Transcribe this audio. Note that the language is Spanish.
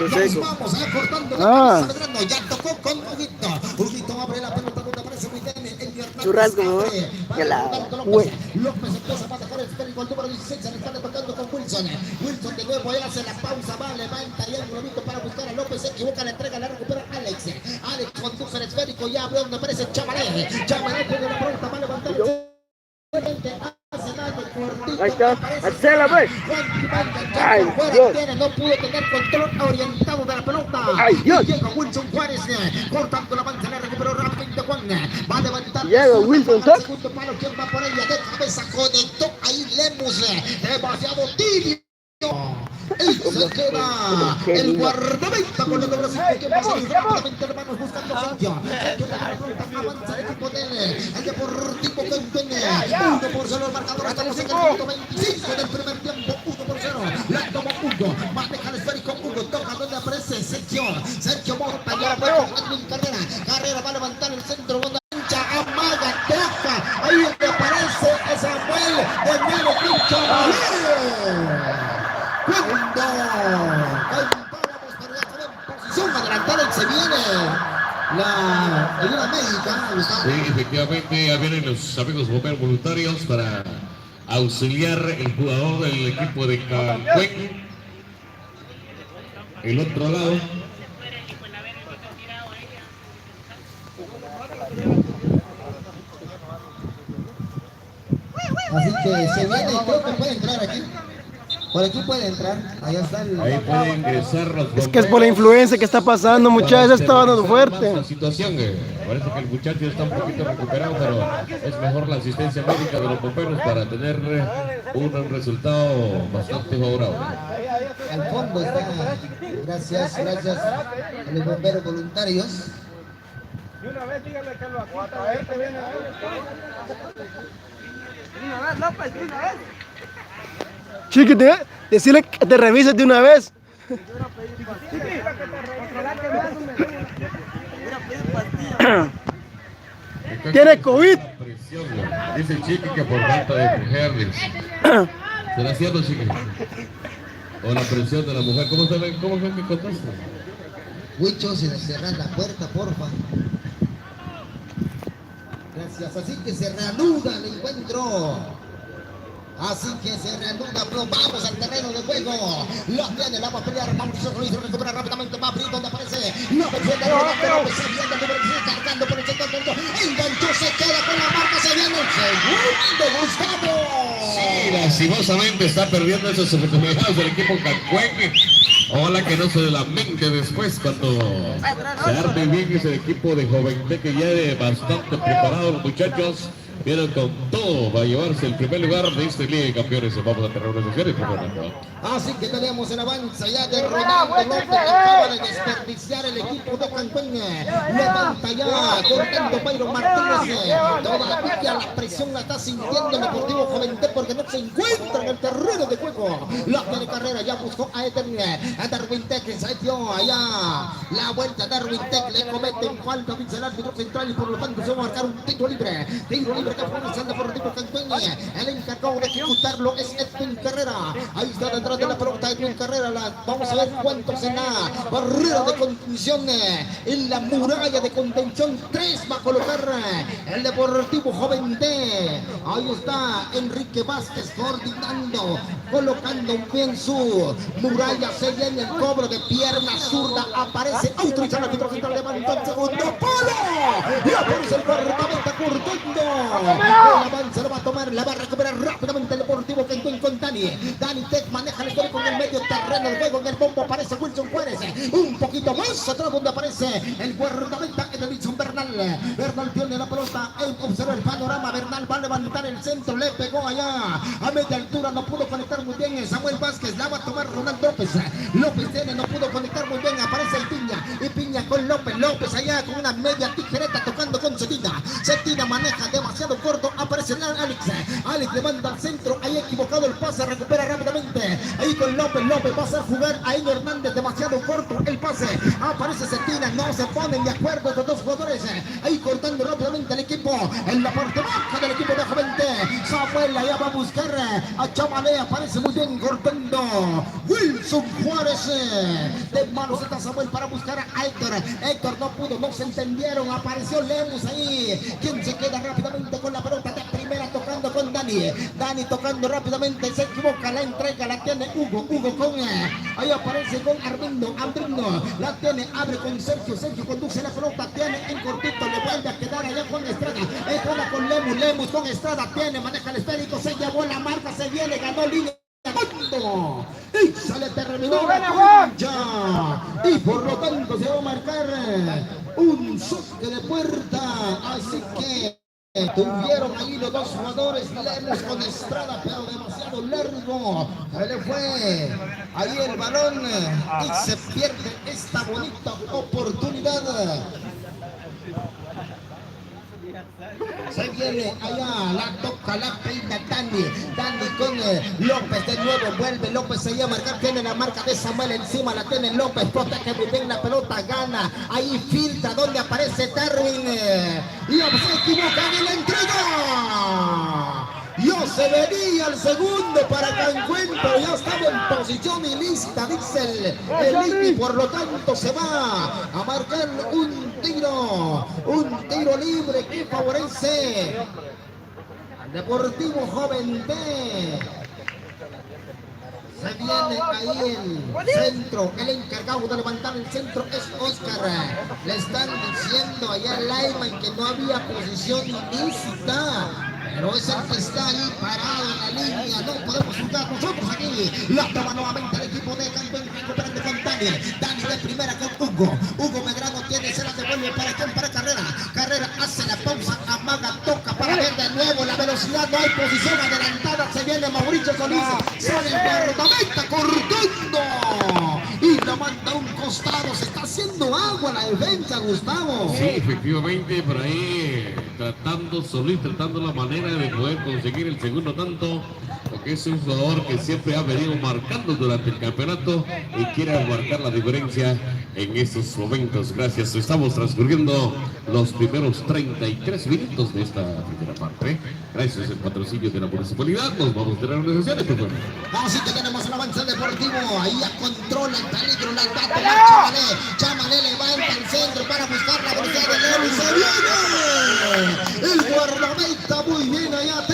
Nos vamos cortando la pelota, ya tocó con Huguito. Huguito abre la pelota donde aparece muy bien Churrasco, ¿no? López. López empieza a manejar el esférico al número 16, se le está tocando con Wilson. Wilson de nuevo, él hace la pausa, va, levanta y el globito para buscar a López, se equivoca, la entrega, la recupera Alex. Alex conduce el esférico, ya abre donde aparece Chamalé. Chamalé tiene la pelota, va a levantar el ahí está, hacela pues. Ay, Dios. No pudo tener control orientado de la pelota. Ay, Dios. Llega Wilson Juárez, cortando la banda, la recuperó rápidamente Juan. Va a levantar. Llega Wilson, ¿sí? Segundo palo, ¿quién va por ella? De cabeza conectó ahí Lemus. Demasiado tibio. Y se queda el guardameta con el número 5 que va a salir rápidamente, hermanos, buscando Sergio. Avanza el equipo el Deportivo Campene. 1-0 el marcador. Estamos en el minuto 25 del primer tiempo. 1-0. La toma Hugo. Maneja el esférico Hugo. Toca donde aparece Sergio. Sergio Mota. Ya va con Carrera. Carrera va a levantar el centro. Amaga, traca. Ahí donde aparece Samuel de Melo Pincho. Cuando posición adelantada y se viene la ayuda médica. Sí, efectivamente, ya vienen los amigos bomberos voluntarios para auxiliar el jugador del equipo de Cancún. El otro lado. Así que se viene y creo que puede entrar aquí. Por aquí puede entrar, allá está el... Ahí puede ingresar los bomberos. Es que es por la influencia que está pasando, muchachos, está dando fuerte. La situación, parece que el muchacho está un poquito recuperado, pero es mejor la asistencia médica de los bomberos para tener un resultado bastante favorable. Al fondo está, gracias a los bomberos voluntarios. Y una vez dígale que lo acuata, a ver, te viene a ver. Una vez, López, una vez. Chiqui, decirle que te revises de una vez. Tiene COVID. Dice Chiqui que por falta de mujeres. ¿Será cierto, Chiqui? O la presión de la mujer. ¿Cómo fue que contaste? Huicho, sin cerrar la puerta, porfa. Gracias, así que se reanuda el encuentro. Así que se reanuda, pero vamos al terreno de juego. Lo tiene, la va a pelear. Mauricio Ruiz recupera rápidamente. Va a abrir donde aparece. No defiende, se viene el número 6 cargando por el centro del mundo. Enganchó, se queda con la marca. Se viene el segundo, Gustavo. Sí, lastimosamente está perdiendo esas oportunidades del equipo Cancún. Ojalá que no se lamente después cuando se arme bien ese equipo de Joventut que ya es bastante preparado los muchachos. Vienen con todo para llevarse el primer lugar de este Liga de Campeones. Vamos a tener una sesión y así que tenemos el avance ya de Ronaldo López que acaba de desperdiciar el equipo de Cancún. Levanta ya, cortando Byron Martínez. Todavía la presión la está sintiendo el Deportivo Joventut porque no se encuentra en el terreno de juego. La tiene Carrera, ya buscó a Eden, a Darwin Tech, se dio allá la vuelta. Darwin Tech le comete en falta el árbitro central y por lo tanto se va a marcar un tiro libre. Tiro libre que fue el Deportivo Cancún. El encargado de ejecutarlo es Edwin Carrera. Ahí está detrás de la pelota Edwin Carrera. Vamos a ver cuántos en la barrera de contención. En la muralla de contención 3 va a colocar el Deportivo Joventut. Ahí está Enrique Vázquez coordinando, colocando bien su muralla. Se viene el cobro de pierna zurda. Aparece autorizado el árbitro central. Levantó el segundo palo. Y aparece el guardameta cortando. El avance lo va a tomar, la va a recuperar rápidamente el Deportivo Cancún con Dani. Dani Tech maneja el histórico en el medio terreno del juego. En el bombo aparece Wilson Juárez. Un poquito más atrás donde aparece el guardameta Edelison Bernal. Bernal tiene la pelota. Él observa el panorama. Bernal va a levantar el centro. Le pegó allá a media altura. No pudo conectar muy bien. Samuel Vázquez la va a tomar Ronaldo López. López tiene, no pudo conectar muy bien. Aparece el Piña. Y Piña con López. López allá con una media tijereta tocando con Cetina. Cetina maneja demasiado corto, aparece Alex. Alex le manda al centro, ahí equivocado el pase, recupera rápidamente. Ahí con López, López pasa a jugar a Eño Hernández, demasiado corto el pase. Aparece Cetina, no se ponen de acuerdo estos dos jugadores. Ahí cortando rápidamente el equipo en la parte baja del equipo de Joventut. Samuel allá va a buscar a Chamalé, aparece muy bien cortando Wilson Juárez, de manos está Samuel para buscar a Héctor no pudo, no se entendieron, apareció Lemus ahí, quien se queda rápidamente con la pelota de primera tocando con Dani tocando rápidamente, se equivoca, la entrega la tiene Hugo con ahí aparece con Armindo, la tiene, abre con Sergio conduce la pelota, tiene en cortito, le vuelve a quedar allá con Estrada, Estrada con Lemus con Estrada, tiene, maneja el esférico, se llevó la marca, se viene, ganó línea fondo y sale, terminó la cancha y por lo tanto se va a marcar un saque de puerta, así que tuvieron ahí los dos jugadores, Lemus con Estrada, pero demasiado largo, se le fue ahí el balón y se pierde esta bonita oportunidad. Se viene allá, la toca, la peina Dani con López de nuevo, vuelve López, se iba a marcar, tiene la marca de Samuel encima, la tiene López, protege muy bien la pelota, gana, ahí filtra donde aparece Darwin, y se equivoca en la entrega. Yo se venía el segundo para Cancún, pero ya estaba en posición ilícita, dice el Indy, por lo tanto se va a marcar un tiro libre que favorece al Deportivo Joven B. Se viene ahí el centro, el encargado de levantar el centro es Oscar. Le están diciendo allá al lineman que no había posición ilícita, pero es el que está ahí parado en la línea, no podemos jugar nosotros aquí. La toma nuevamente el equipo de Cancún, recuperando con Dani de primera con Hugo Medrano tiene, se la devuelve para Carrera hace la pausa, amaga, toca para ver de nuevo la velocidad, no hay posición adelantada, se viene Mauricio Solís, sale el guardameta cortando y la manda a un costado, se está haciendo agua la defensa, Gustavo. Sí, efectivamente, por ahí Solís tratando la manera de poder conseguir el segundo tanto, porque es un jugador que siempre ha venido marcando durante el campeonato y quiere marcar la diferencia en estos momentos. Gracias, estamos transcurriendo los primeros 33 minutos de esta primera parte. Gracias al patrocinio de la municipalidad, nos vamos a tener organizaciones. Así que tenemos el avance deportivo, ahí ya controla el peligro, la va a tomar Chamalé levanta el centro para buscar la velocidad de Lemus, se viene el guardameta muy bien allá.